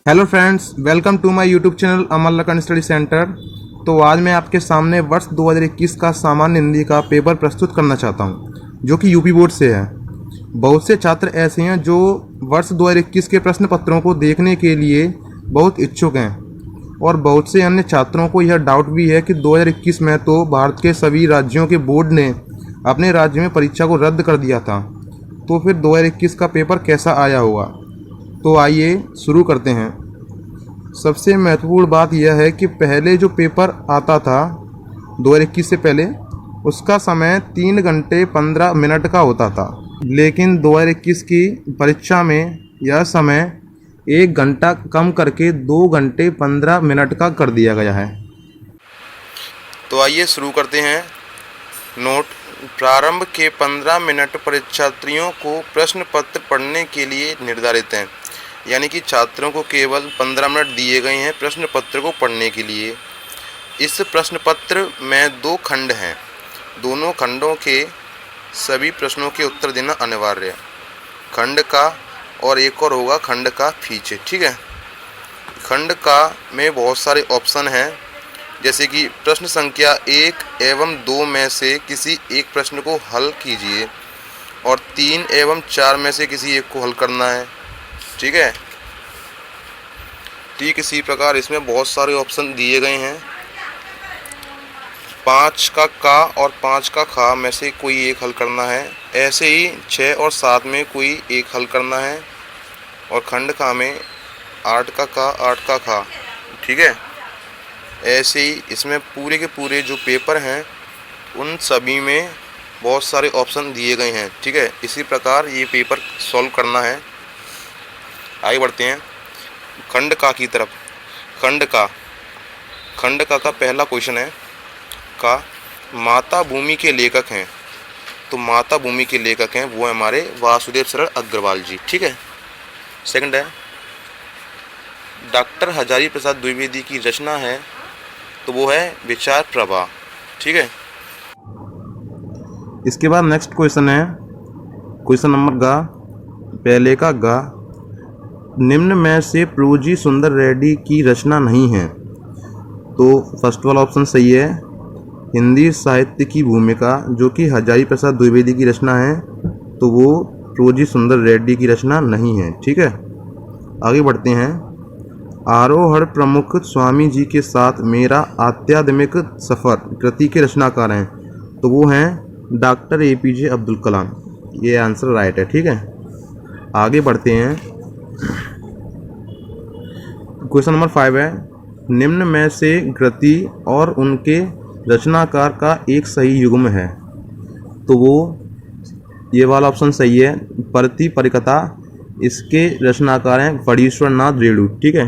Hello friends, welcome to my YouTube channel Amar Lakhan study centre. तो आज मैं आपके सामने वर्ष 2021 का सामान्य हिंदी का पेपर प्रस्तुत करना चाहता हूं, जो कि यूपी बोर्ड से है। बहुत से छात्र ऐसे हैं जो वर्ष 2021 के प्रश्न पत्रों को देखने के लिए बहुत इच्छुक हैं, और बहुत से अन्य छात्रों को यह डाउट भी है कि 2021 में तो भारत के सभी राज्यों के बोर्ड ने अपने राज्य में परीक्षा को रद्द कर दिया था, तो फिर 2021 का पेपर कैसा आया होगा। तो आइए शुरू करते हैं। सबसे महत्वपूर्ण बात यह है कि पहले जो पेपर आता था 2021 से पहले, उसका समय 3 घंटे 15 मिनट का होता था, लेकिन 2021 की परीक्षा में यह समय 1 घंटा कम करके 2 घंटे 15 मिनट का कर दिया गया है। तो आइए शुरू करते हैं। नोट: प्रारंभ के 15 मिनट परीक्षार्थियों को प्रश्न पत्र पढ़ने के लिए निर्धारित हैं, यानी कि छात्रों को केवल 15 मिनट दिए गए हैं प्रश्न पत्र को पढ़ने के लिए। इस प्रश्न पत्र में 2 खंड हैं। दोनों खंडों के सभी प्रश्नों के उत्तर देना अनिवार्य है। खंड का और एक और होगा खंड का फीचर, ठीक है। खंड का में बहुत सारे ऑप्शन हैं, जैसे कि प्रश्न संख्या 1 एवं 2 में से किसी एक प्रश्न को हल कीजिए, और 3 एवं 4 में से किसी एक को हल करना है, ठीक है। ठीक इसी प्रकार इसमें बहुत सारे ऑप्शन दिए गए हैं। 5 का और 5 का खा में से कोई एक हल करना है। ऐसे ही 6 और 7 में कोई एक हल करना है, और खंड खा में 8 का 8 का खा, ठीक है। ऐसे ही इसमें पूरे के पूरे जो पेपर हैं उन सभी में बहुत सारे ऑप्शन दिए गए हैं, ठीक है। इसी प्रकार ये पेपर सॉल्व करना है। आगे बढ़ते हैं खंड का की तरफ। खंड का पहला क्वेश्चन है का माता भूमि के लेखक हैं। तो माता भूमि के लेखक हैं वो हमारे वासुदेव शरण अग्रवाल जी, ठीक है। सेकंड है डॉक्टर हजारी प्रसाद द्विवेदी की रचना है, तो वो है विचार प्रवाह, ठीक है। इसके बाद नेक्स्ट क्वेश्चन है क्वेश्चन नंबर गा। पहले का गा, निम्न में से प्रोजी सुंदर रेड्डी की रचना नहीं है। तो फर्स्ट वाला ऑप्शन सही है, हिंदी साहित्य की भूमिका, जो कि हजारी प्रसाद द्विवेदी की रचना है, तो वो प्रोजी सुंदर रेड्डी की रचना नहीं है, ठीक है। आगे बढ़ते हैं। आरोहण प्रमुख स्वामी जी के साथ मेरा आध्यात्मिक सफ़र कृति के रचनाकार हैं, तो वो हैं डॉक्टर APJ अब्दुल कलाम। ये आंसर राइट है, ठीक है। आगे बढ़ते हैं। क्वेश्चन नंबर 5 है, निम्न में से कृति और उनके रचनाकार का एक सही युग्म है। तो वो ये वाला ऑप्शन सही है, परति परिकथा। इसके रचनाकार हैं फणीश्वर नाथ रेणु, ठीक है।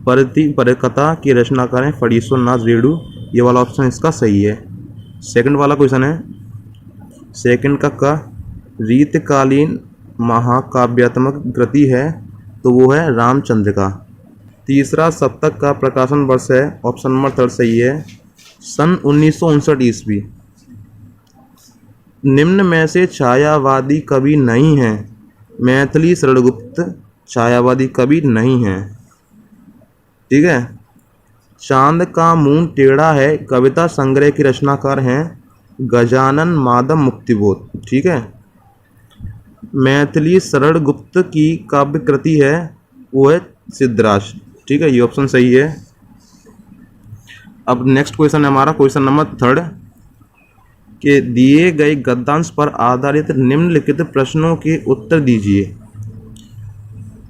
परति परिकथा के रचनाकार हैं फणीश्वर नाथ रेणु, ये वाला ऑप्शन इसका सही है। सेकंड वाला क्वेश्चन है, सेकंड का रीतकालीन महाकाव्यात्मक कृति है, तो वो है रामचंद्र का। तीसरा सप्तक का प्रकाशन वर्ष है, ऑप्शन नंबर 3 सही है, सन 1959 ईस्वी। निम्न में से छायावादी कवि नहीं है। मैथिली शरणगुप्त छायावादी कवि नहीं है, ठीक है। चांद का मुंह टेढ़ा है कविता संग्रह के रचनाकार हैं गजानन माधव मुक्तिबोध, ठीक है। मैथिली शरणगुप्त की काव्य कृति है वो है सिद्धराज, ठीक है। ये ऑप्शन सही है। अब नेक्स्ट क्वेश्चन है हमारा क्वेश्चन नंबर 3 के दिए गए गद्यांश पर आधारित निम्नलिखित प्रश्नों के उत्तर दीजिए।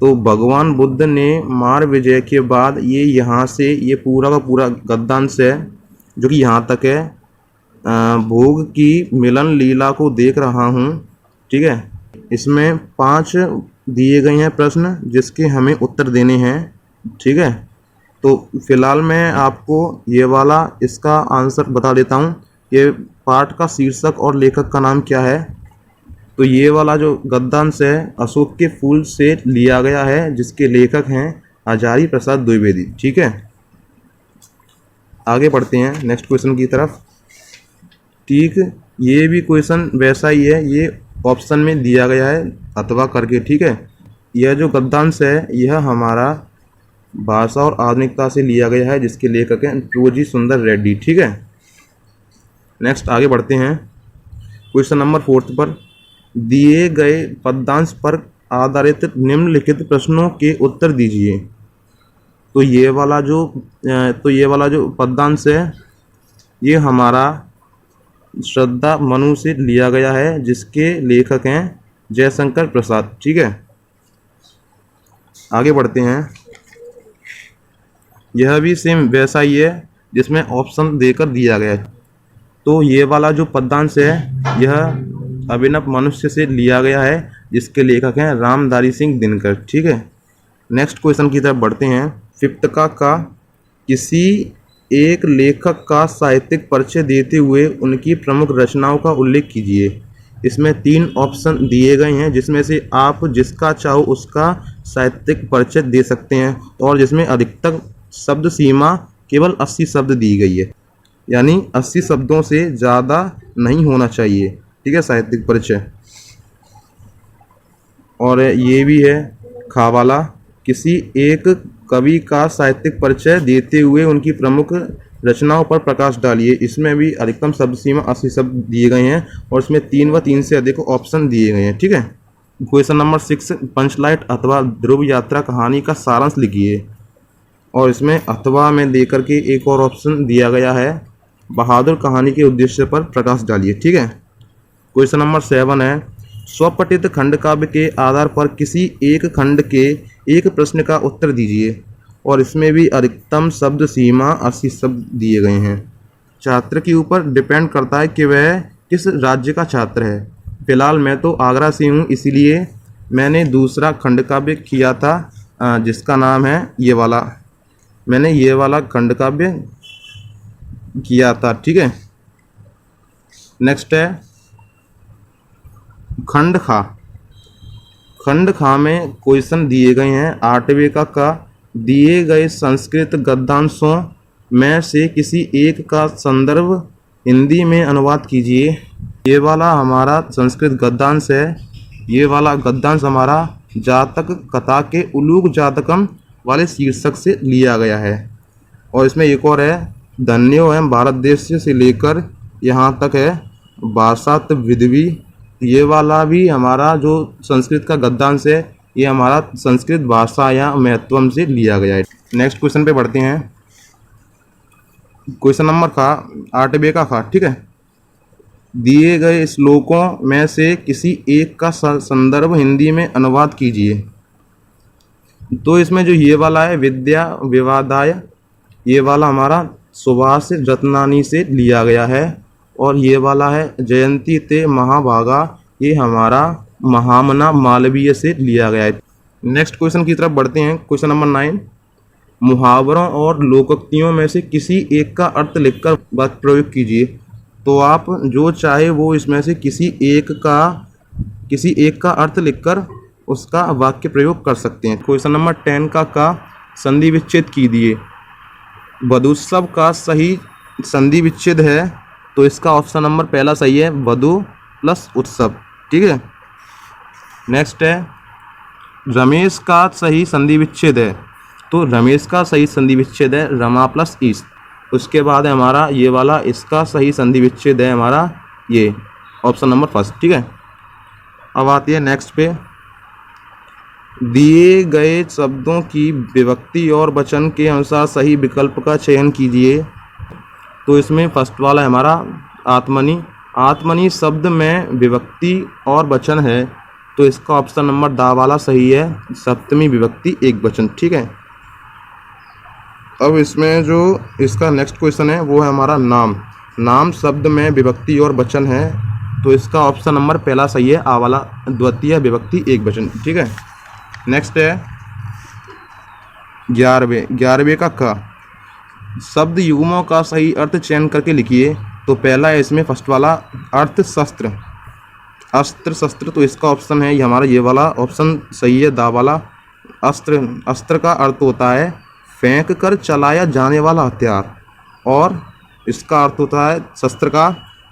तो भगवान बुद्ध ने मार विजय के बाद ये यहाँ से ये पूरा का पूरा गद्यांश है, जो कि यहाँ तक है। भोग की मिलन लीला को देख रहा हूँ, ठीक है। इसमें 5 दिए गए हैं प्रश्न जिसके हमें उत्तर देने हैं, ठीक है। तो फिलहाल मैं आपको ये वाला इसका आंसर बता देता हूँ। ये पाठ का शीर्षक और लेखक का नाम क्या है। तो ये वाला जो गद्यांश है अशोक के फूल से लिया गया है, जिसके लेखक हैं हजारी प्रसाद द्विवेदी, ठीक है। आगे बढ़ते हैं नेक्स्ट क्वेश्चन की तरफ। ठीक, ये भी क्वेश्चन वैसा ही है, ये ऑप्शन में दिया गया है अथवा करके, ठीक है। यह जो गद्यांश है यह हमारा भाषा और आधुनिकता से लिया गया है, जिसके लेखक हैं टूजी सुंदर रेड्डी। ठीक है, नेक्स्ट आगे बढ़ते हैं। क्वेश्चन नंबर 4 पर दिए गए पद्यांश पर आधारित निम्नलिखित प्रश्नों के उत्तर दीजिए। तो ये वाला जो पद्यांश है ये हमारा श्रद्धा मनु से लिया गया है, जिसके लेखक हैं जयशंकर प्रसाद। ठीक है, आगे बढ़ते हैं। यह भी सेम वैसा ही है जिसमें ऑप्शन देकर दिया गया है। तो ये वाला जो पद्यांश है यह अभिनव मनुष्य से लिया गया है, जिसके लेखक हैं रामधारी सिंह दिनकर। ठीक है, नेक्स्ट क्वेश्चन की तरफ बढ़ते हैं। 5th का किसी एक लेखक का साहित्यिक परिचय देते हुए उनकी प्रमुख रचनाओं का उल्लेख कीजिए। इसमें 3 ऑप्शन दिए गए हैं, जिसमें से आप जिसका चाहो उसका साहित्यिक परिचय दे सकते हैं, और जिसमें अधिकतम शब्द सीमा केवल 80 शब्द दी गई है, यानी 80 शब्दों से ज़्यादा नहीं होना चाहिए। ठीक है, साहित्यिक परिचय। और ये भी है खा वाला, किसी एक कवि का साहित्यिक परिचय देते हुए उनकी प्रमुख रचनाओं पर प्रकाश डालिए। इसमें भी अधिकतम शब्द सीमा 80 शब्द दिए गए हैं, और इसमें 3 व 3 से अधिक ऑप्शन दिए गए हैं। ठीक है, क्वेश्चन नंबर 6 पंचलाइट अथवा ध्रुव यात्रा कहानी का सारांश लिखिए। और इसमें अथवा में देकर के एक और ऑप्शन दिया गया है, बहादुर कहानी के उद्देश्य पर प्रकाश डालिए। ठीक है, क्वेश्चन नंबर 7 है स्वपठित खंड काव्य के आधार पर किसी एक खंड के एक प्रश्न का उत्तर दीजिए। और इसमें भी अधिकतम शब्द सीमा 80 शब्द दिए गए हैं। छात्र के ऊपर डिपेंड करता है कि वह किस राज्य का छात्र है। फिलहाल मैं तो आगरा से हूँ, इसीलिए मैंने दूसरा खंड काव्य किया था, जिसका नाम है ये वाला। मैंने ये वाला खंड काव्य किया था। ठीक है, नेक्स्ट है खंड खा। खंड खा में क्वेश्चन दिए गए हैं। 8वें का दिए गए संस्कृत गद्यांशों में से किसी एक का संदर्भ हिंदी में अनुवाद कीजिए। ये वाला हमारा संस्कृत गद्यांश है। ये वाला गद्यांश हमारा जातक कथा के उलूक जातकम वाले शीर्षक से लिया गया है। और इसमें एक और है धन्यो एवं भारत देश से लेकर यहाँ तक है भाषात विधवी। ये वाला भी हमारा जो संस्कृत का गद्यांश है ये हमारा संस्कृत भाषा या महत्वम से लिया गया है। नेक्स्ट क्वेश्चन पे बढ़ते हैं। क्वेश्चन नंबर 8वें का। ठीक है, दिए गए श्लोकों में से किसी एक का संदर्भ हिंदी में अनुवाद कीजिए। तो इसमें जो ये वाला है विद्या विवादाय, ये वाला हमारा सुभाष रत्नानी से लिया गया है। और ये वाला है जयंती ते महाभागा, ये हमारा महामना मालवीय से लिया गया है। नेक्स्ट क्वेश्चन की तरफ बढ़ते हैं। क्वेश्चन नंबर 9 मुहावरों और लोकोक्तियों में से किसी एक का अर्थ लिखकर वाक्य प्रयोग कीजिए। तो आप जो चाहे वो इसमें से किसी एक का अर्थ लिखकर उसका वाक्य प्रयोग कर सकते हैं। क्वेश्चन नंबर 10 का संधि विच्छेद कीजिए। वधुत्सव का सही संधि विच्छेद है, तो इसका ऑप्शन नंबर पहला सही है, वधु प्लस उत्सव। ठीक है, नेक्स्ट है रमेश का सही संधि विच्छेद है, तो रमेश का सही संधि विच्छेद है रमा प्लस ईश। उसके बाद है हमारा ये वाला, इसका सही संधि विच्छेद है हमारा ये ऑप्शन नंबर फर्स्ट। ठीक है, अब आती है नेक्स्ट पे, दिए गए शब्दों की विभक्ति और वचन के अनुसार सही विकल्प का चयन कीजिए। तो इसमें फर्स्ट वाला है हमारा आत्मनि। आत्मनि शब्द में विभक्ति और वचन है, तो इसका ऑप्शन नंबर दा वाला सही है, सप्तमी विभक्ति एक वचन। ठीक है, अब इसमें जो इसका नेक्स्ट क्वेश्चन है वो है हमारा नाम। नाम शब्द में विभक्ति और वचन है, तो इसका ऑप्शन नंबर पहला सही है, आ वाला द्वितीय विभक्ति एक वचन। ठीक है, नेक्स्ट है 11वें का शब्द युग्मों का सही अर्थ चयन करके लिखिए। तो पहला है इसमें फर्स्ट वाला अर्थ शस्त्र, अस्त्र शस्त्र, तो इसका ऑप्शन है ये हमारा ये वाला ऑप्शन सही है, दा वाला। अस्त्र का अर्थ होता है फेंक कर चलाया जाने वाला हथियार, और इसका अर्थ होता है शस्त्र का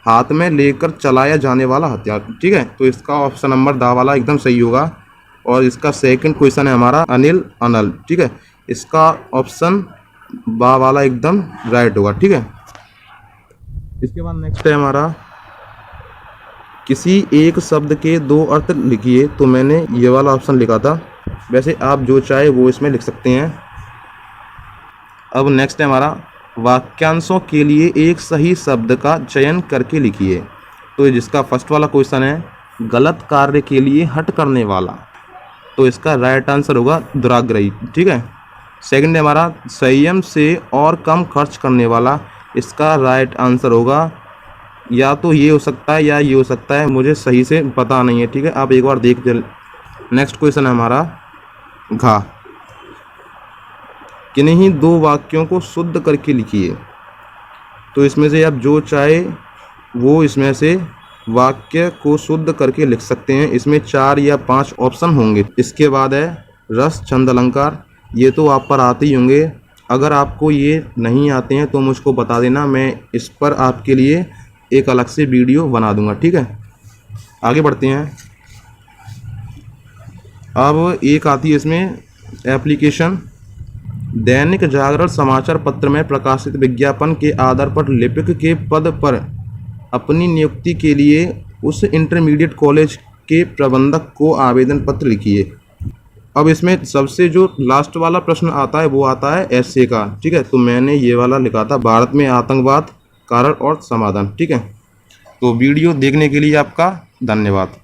हाथ में लेकर चलाया जाने वाला हथियार। ठीक है, तो इसका ऑप्शन नंबर दा वाला एकदम सही होगा। और इसका सेकंड क्वेश्चन है हमारा अनिल अनल। ठीक है, इसका ऑप्शन बा वाला एकदम राइट होगा। ठीक है, इसके बाद नेक्स्ट है हमारा किसी एक शब्द के दो अर्थ लिखिए। तो मैंने ये वाला ऑप्शन लिखा था, वैसे आप जो चाहे वो इसमें लिख सकते हैं। अब नेक्स्ट है हमारा वाक्यांशों के लिए एक सही शब्द का चयन करके लिखिए। तो जिसका फर्स्ट वाला क्वेश्चन है गलत कार्य के लिए हट करने वाला, तो इसका राइट आंसर होगा दुराग्रही। ठीक है, सेकंड है हमारा संयम से और कम खर्च करने वाला, इसका राइट आंसर होगा या तो ये हो सकता है या ये हो सकता है, मुझे सही से पता नहीं है। ठीक है, आप एक बार देख। नेक्स्ट क्वेश्चन है हमारा घा, किन्हीं दो वाक्यों को शुद्ध करके लिखिए। तो इसमें से आप जो चाहे वो इसमें से वाक्य को शुद्ध करके लिख सकते हैं। इसमें 4 या 5 ऑप्शन होंगे। इसके बाद है रस, छंद, अलंकार, ये तो आप पर आते ही होंगे। अगर आपको ये नहीं आते हैं तो मुझको बता देना, मैं इस पर आपके लिए एक अलग से वीडियो बना दूंगा। ठीक है, आगे बढ़ते हैं। अब एक आती है इसमें एप्लीकेशन, दैनिक जागरण समाचार पत्र में प्रकाशित विज्ञापन के आधार पर लिपिक के पद पर अपनी नियुक्ति के लिए उस इंटरमीडिएट कॉलेज के प्रबंधक को आवेदन पत्र लिखिए। अब इसमें सबसे जो लास्ट वाला प्रश्न आता है वो आता है एसए का। ठीक है, तो मैंने ये वाला लिखा था, भारत में आतंकवाद कारण और समाधान। ठीक है, तो वीडियो देखने के लिए आपका धन्यवाद।